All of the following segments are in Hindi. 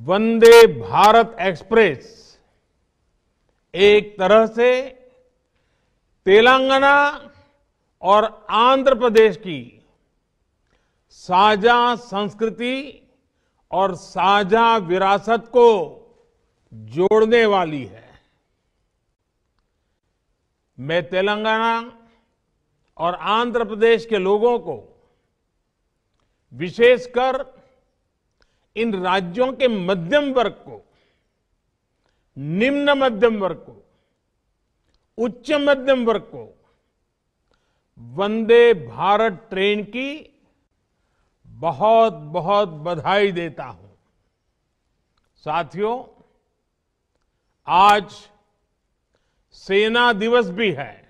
वंदे भारत एक्सप्रेस एक तरह से तेलंगाना और आंध्र प्रदेश की साझा संस्कृति और साझा विरासत को जोड़ने वाली है। मैं तेलंगाना और आंध्र प्रदेश के लोगों को, विशेषकर इन राज्यों के मध्यम वर्ग को, निम्न मध्यम वर्ग को, उच्च मध्यम वर्ग को वंदे भारत ट्रेन की बहुत बहुत बधाई देता हूं। साथियों, आज सेना दिवस भी है।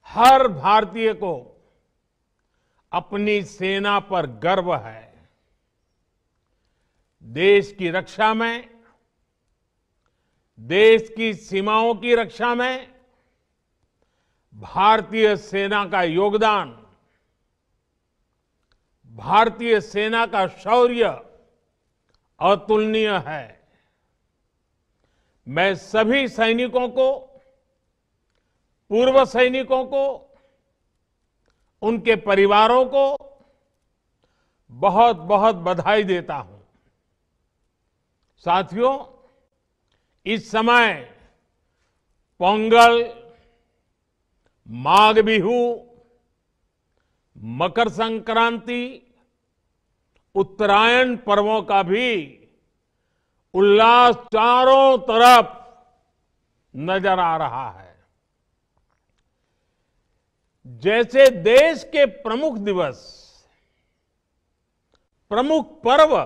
हर भारतीय को अपनी सेना पर गर्व है। देश की रक्षा में, देश की सीमाओं की रक्षा में भारतीय सेना का योगदान, भारतीय सेना का शौर्य अतुलनीय है। मैं सभी सैनिकों को, पूर्व सैनिकों को, उनके परिवारों को बहुत बहुत बधाई देता हूं। साथियों, इस समय पोंगल, माघ बिहू, मकर संक्रांति, उत्तरायण पर्वों का भी उल्लास चारों तरफ नजर आ रहा है। जैसे देश के प्रमुख दिवस, प्रमुख पर्व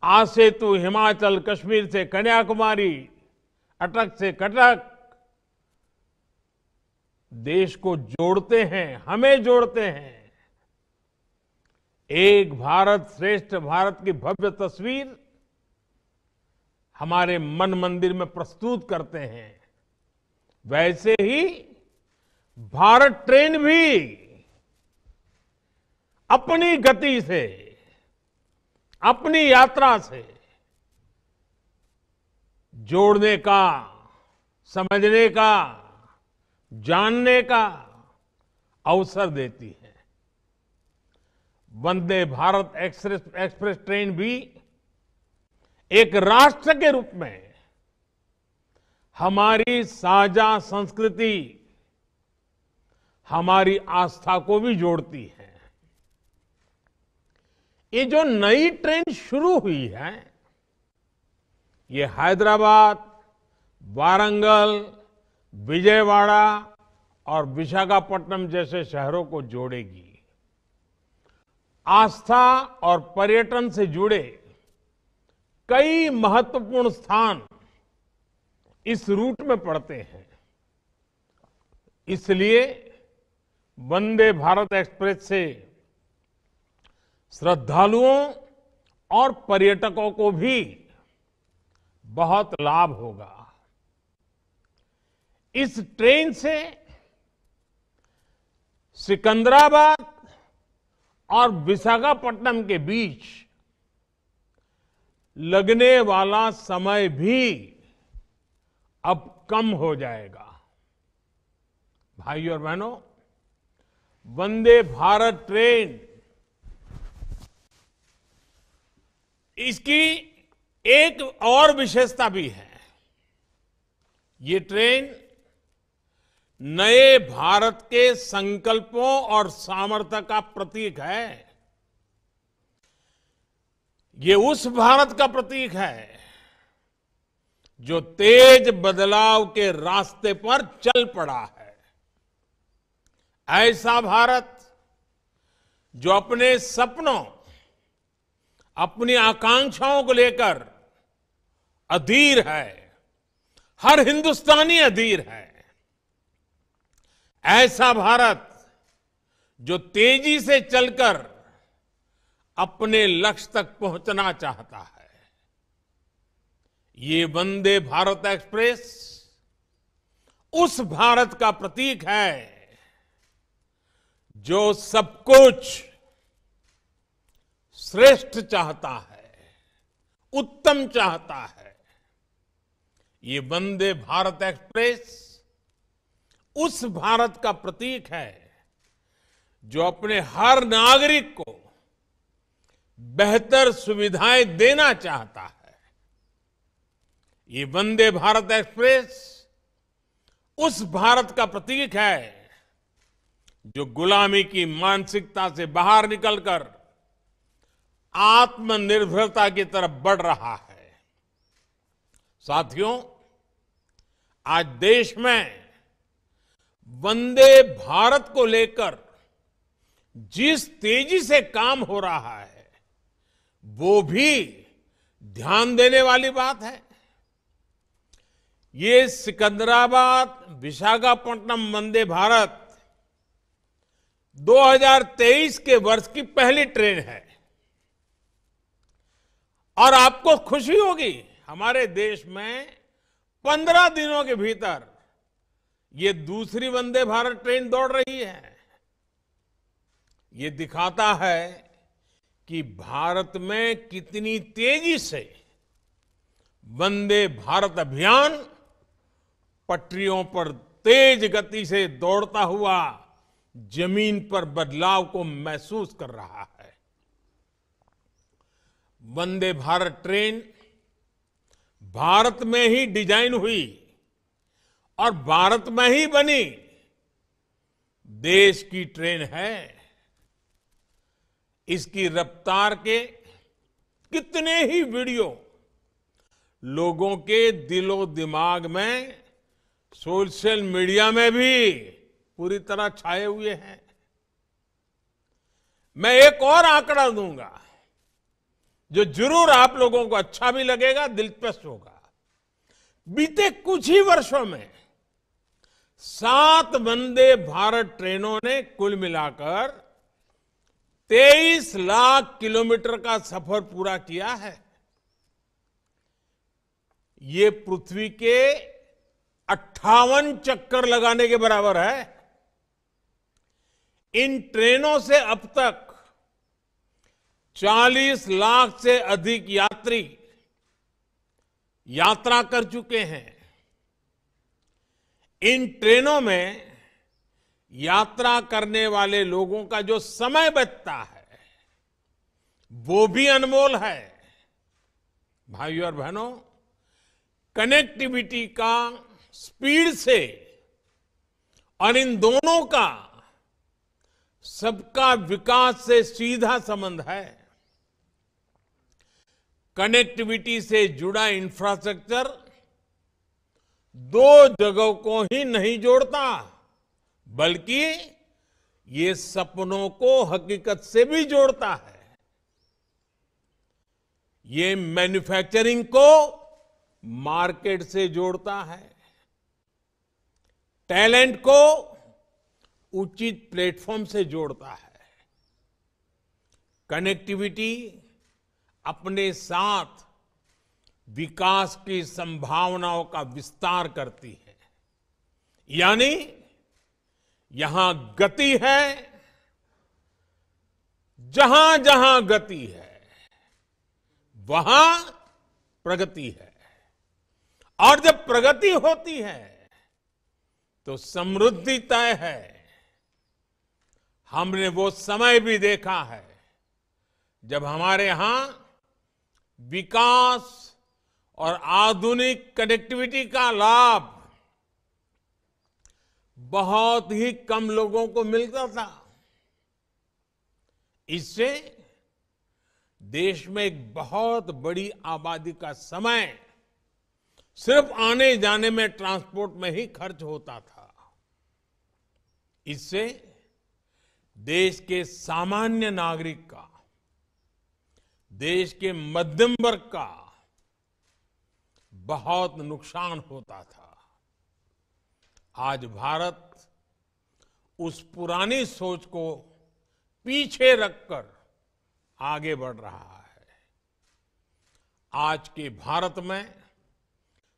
आज से तो हिमाचल, कश्मीर से कन्याकुमारी, अटक से कटक देश को जोड़ते हैं, हमें जोड़ते हैं। एक भारत श्रेष्ठ भारत की भव्य तस्वीर हमारे मन मंदिर में प्रस्तुत करते हैं। वैसे ही भारत ट्रेन भी अपनी गति से, अपनी यात्रा से जोड़ने का, समझने का, जानने का अवसर देती है। वंदे भारत एक्सप्रेस ट्रेन भी एक राष्ट्र के रूप में हमारी साझा संस्कृति, हमारी आस्था को भी जोड़ती है। ये जो नई ट्रेन शुरू हुई है, ये हैदराबाद, वारंगल, विजयवाड़ा और विशाखापट्टनम जैसे शहरों को जोड़ेगी। आस्था और पर्यटन से जुड़े कई महत्वपूर्ण स्थान इस रूट में पड़ते हैं। इसलिए वंदे भारत एक्सप्रेस से श्रद्धालुओं और पर्यटकों को भी बहुत लाभ होगा। इस ट्रेन से सिकंदराबाद और विशाखापट्टनम के बीच लगने वाला समय भी अब कम हो जाएगा। भाइयों और बहनों, वंदे भारत ट्रेन, इसकी एक और विशेषता भी है। ये ट्रेन नए भारत के संकल्पों और सामर्थ्य का प्रतीक है। ये उस भारत का प्रतीक है जो तेज बदलाव के रास्ते पर चल पड़ा है। ऐसा भारत जो अपने सपनों, अपनी आकांक्षाओं को लेकर अधीर है। हर हिंदुस्तानी अधीर है। ऐसा भारत जो तेजी से चलकर अपने लक्ष्य तक पहुंचना चाहता है। ये वंदे भारत एक्सप्रेस उस भारत का प्रतीक है जो सब कुछ श्रेष्ठ चाहता है, उत्तम चाहता है। ये वंदे भारत एक्सप्रेस उस भारत का प्रतीक है जो अपने हर नागरिक को बेहतर सुविधाएं देना चाहता है। ये वंदे भारत एक्सप्रेस उस भारत का प्रतीक है जो गुलामी की मानसिकता से बाहर निकलकर आत्मनिर्भरता की तरफ बढ़ रहा है। साथियों, आज देश में वंदे भारत को लेकर जिस तेजी से काम हो रहा है, वो भी ध्यान देने वाली बात है। ये सिकंदराबाद विशाखापट्टनम वंदे भारत 2023 के वर्ष की पहली ट्रेन है और आपको खुशी होगी, हमारे देश में 15 दिनों के भीतर ये दूसरी वंदे भारत ट्रेन दौड़ रही है। ये दिखाता है कि भारत में कितनी तेजी से वंदे भारत अभियान पटरियों पर तेज गति से दौड़ता हुआ जमीन पर बदलाव को महसूस कर रहा है। वंदे भारत ट्रेन भारत में ही डिजाइन हुई और भारत में ही बनी देश की ट्रेन है। इसकी रफ्तार के कितने ही वीडियो लोगों के दिलो दिमाग में, सोशल मीडिया में भी पूरी तरह छाए हुए हैं। मैं एक और आंकड़ा दूंगा जो जरूर आप लोगों को अच्छा भी लगेगा, दिलचस्प होगा। बीते कुछ ही वर्षों में 7 वंदे भारत ट्रेनों ने कुल मिलाकर 23 लाख किलोमीटर का सफर पूरा किया है। ये पृथ्वी के 58 चक्कर लगाने के बराबर है। इन ट्रेनों से अब तक 40 लाख से अधिक यात्री यात्रा कर चुके हैं। इन ट्रेनों में यात्रा करने वाले लोगों का जो समय बचता है वो भी अनमोल है। भाइयों और बहनों, कनेक्टिविटी का स्पीड से और इन दोनों का सबका विकास से सीधा संबंध है। कनेक्टिविटी से जुड़ा इंफ्रास्ट्रक्चर 2 जगहों को ही नहीं जोड़ता, बल्कि ये सपनों को हकीकत से भी जोड़ता है। ये मैन्युफैक्चरिंग को मार्केट से जोड़ता है, टैलेंट को उचित प्लेटफॉर्म से जोड़ता है। कनेक्टिविटी अपने साथ विकास की संभावनाओं का विस्तार करती है। यानी यहां गति है, जहां जहां गति है वहां प्रगति है, और जब प्रगति होती है तो समृद्धि तय है। हमने वो समय भी देखा है जब हमारे यहां विकास और आधुनिक कनेक्टिविटी का लाभ बहुत ही कम लोगों को मिलता था। इससे देश में एक बहुत बड़ी आबादी का समय सिर्फ आने जाने में, ट्रांसपोर्ट में ही खर्च होता था। इससे देश के सामान्य नागरिक का, देश के मध्यम वर्ग का बहुत नुकसान होता था। आज भारत उस पुरानी सोच को पीछे रखकर आगे बढ़ रहा है। आज के भारत में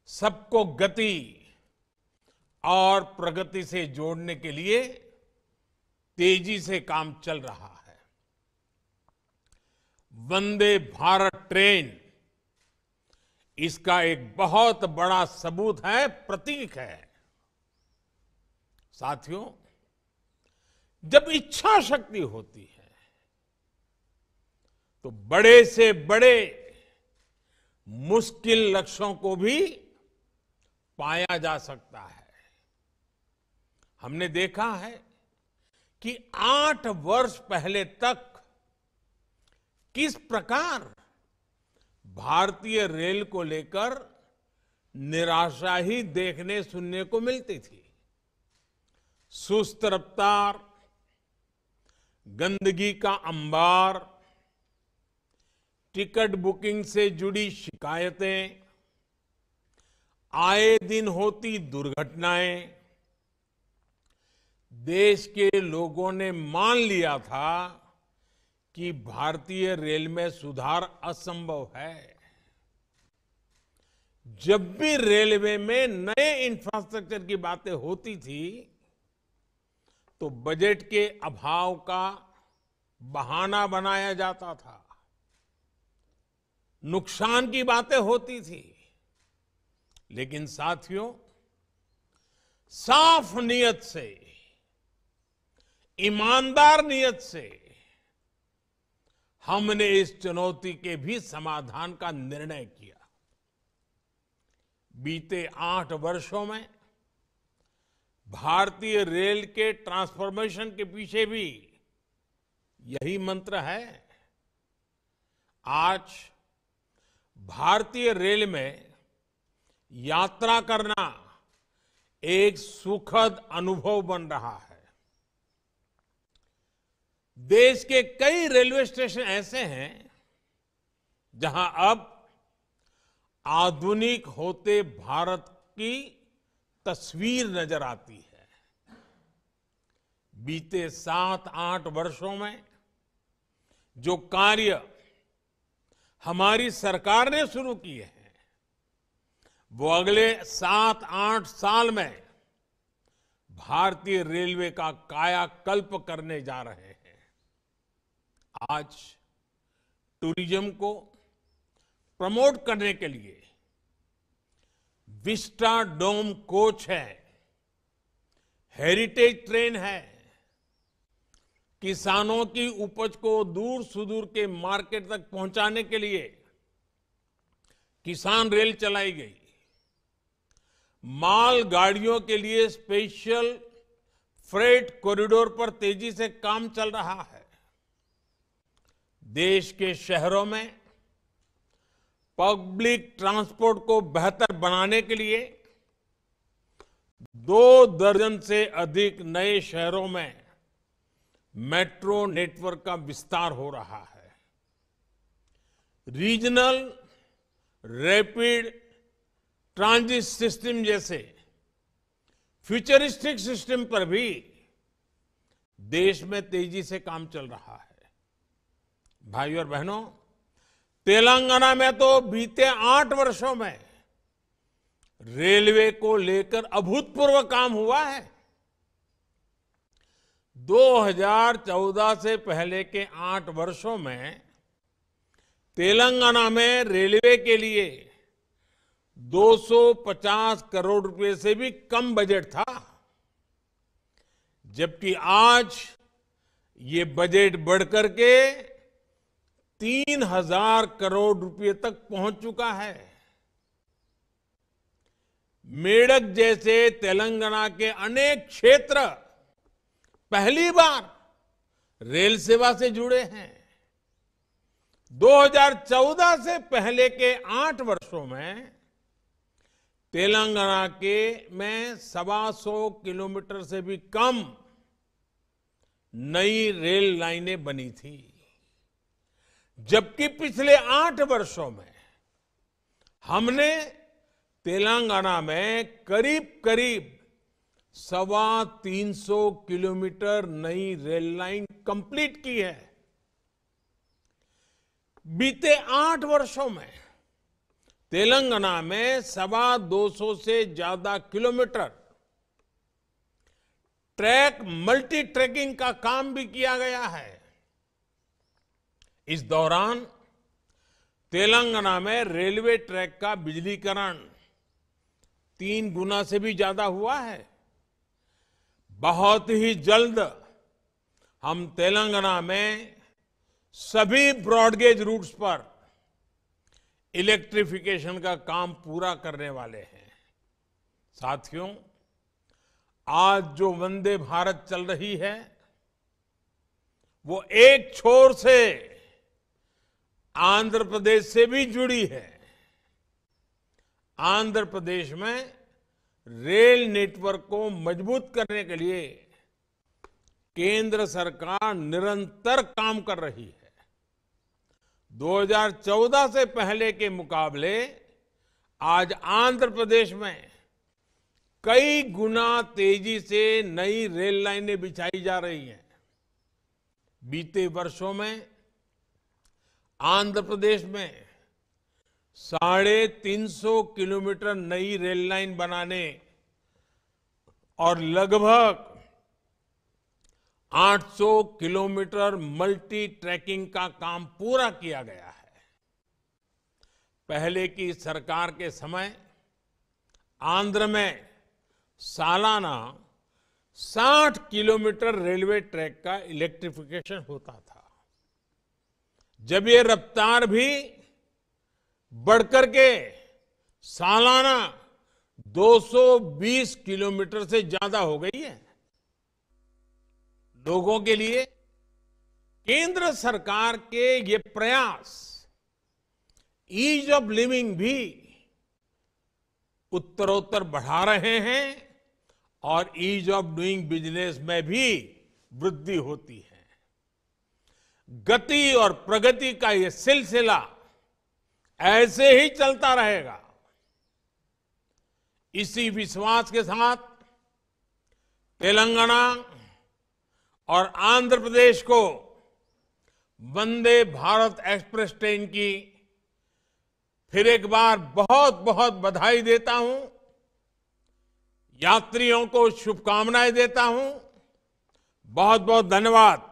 सबको गति और प्रगति से जोड़ने के लिए तेजी से काम चल रहा है। वंदे भारत ट्रेन इसका एक बहुत बड़ा सबूत है, प्रतीक है। साथियों, जब इच्छा शक्ति होती है तो बड़े से बड़े मुश्किल लक्ष्यों को भी पाया जा सकता है। हमने देखा है कि 8 वर्ष पहले तक किस प्रकार भारतीय रेल को लेकर निराशा ही देखने सुनने को मिलती थी। सुस्त रफ्तार, गंदगी का अंबार, टिकट बुकिंग से जुड़ी शिकायतें, आए दिन होती दुर्घटनाएं, देश के लोगों ने मान लिया था कि भारतीय रेल में सुधार असंभव है। जब भी रेलवे में नए इंफ्रास्ट्रक्चर की बातें होती थी तो बजट के अभाव का बहाना बनाया जाता था, नुकसान की बातें होती थी। लेकिन साथियों, साफ नीयत से, ईमानदार नीयत से हमने इस चुनौती के भी समाधान का निर्णय किया। बीते 8 वर्षों में भारतीय रेल के ट्रांसफॉर्मेशन के पीछे भी यही मंत्र है। आज भारतीय रेल में यात्रा करना एक सुखद अनुभव बन रहा है। देश के कई रेलवे स्टेशन ऐसे हैं जहां अब आधुनिक होते भारत की तस्वीर नजर आती है। बीते 7-8 वर्षों में जो कार्य हमारी सरकार ने शुरू किए हैं वो अगले 7-8 साल में भारतीय रेलवे का कायाकल्प करने जा रहे हैं। आज टूरिज्म को प्रमोट करने के लिए विस्टा डोम कोच है, हेरिटेज ट्रेन है, किसानों की उपज को दूर सुदूर के मार्केट तक पहुंचाने के लिए किसान रेल चलाई गई, माल गाड़ियों के लिए स्पेशल फ्रेट कॉरिडोर पर तेजी से काम चल रहा है। देश के शहरों में पब्लिक ट्रांसपोर्ट को बेहतर बनाने के लिए 2 दर्जन से अधिक नए शहरों में मेट्रो नेटवर्क का विस्तार हो रहा है। रीजनल रैपिड ट्रांजिट सिस्टम जैसे फ्यूचरिस्टिक सिस्टम पर भी देश में तेजी से काम चल रहा है। भाइयों और बहनों, तेलंगाना में तो बीते 8 वर्षों में रेलवे को लेकर अभूतपूर्व काम हुआ है। 2014 से पहले के 8 वर्षों में तेलंगाना में रेलवे के लिए 250 करोड़ रुपए से भी कम बजट था, जबकि आज ये बजट बढ़कर के 3000 करोड़ रुपए तक पहुंच चुका है। मेडक जैसे तेलंगाना के अनेक क्षेत्र पहली बार रेल सेवा से जुड़े हैं। 2014 से पहले के 8 वर्षों में तेलंगाना के में 125 किलोमीटर से भी कम नई रेल लाइनें बनी थी, जबकि पिछले 8 वर्षों में हमने तेलंगाना में करीब करीब 350 किलोमीटर नई रेल लाइन कंप्लीट की है। बीते 8 वर्षों में तेलंगाना में 250 से ज्यादा किलोमीटर ट्रैक मल्टी ट्रैकिंग का काम भी किया गया है। इस दौरान तेलंगाना में रेलवे ट्रैक का बिजलीकरण 3 गुना से भी ज्यादा हुआ है। बहुत ही जल्द हम तेलंगाना में सभी ब्रॉडगेज रूट्स पर इलेक्ट्रिफिकेशन का काम पूरा करने वाले हैं। साथियों, आज जो वंदे भारत चल रही है वो एक छोर से आंध्र प्रदेश से भी जुड़ी है। आंध्र प्रदेश में रेल नेटवर्क को मजबूत करने के लिए केंद्र सरकार निरंतर काम कर रही है। 2014 से पहले के मुकाबले आज आंध्र प्रदेश में कई गुना तेजी से नई रेल लाइनें बिछाई जा रही हैं। बीते वर्षों में आंध्र प्रदेश में 350 किलोमीटर नई रेल लाइन बनाने और लगभग 800 किलोमीटर मल्टी ट्रैकिंग का काम पूरा किया गया है। पहले की सरकार के समय आंध्र में सालाना 60 किलोमीटर रेलवे ट्रैक का इलेक्ट्रिफिकेशन होता था। जब ये रफ्तार भी बढ़कर के सालाना 220 किलोमीटर से ज्यादा हो गई है। लोगों के लिए केंद्र सरकार के ये प्रयास ईज ऑफ लिविंग भी उत्तरोत्तर बढ़ा रहे हैं और ईज ऑफ डूइंग बिजनेस में भी वृद्धि होती है। गति और प्रगति का ये सिलसिला ऐसे ही चलता रहेगा। इसी विश्वास के साथ तेलंगाना और आंध्र प्रदेश को वंदे भारत एक्सप्रेस ट्रेन की फिर एक बार बहुत बहुत बधाई देता हूं। यात्रियों को शुभकामनाएं देता हूं। बहुत बहुत धन्यवाद।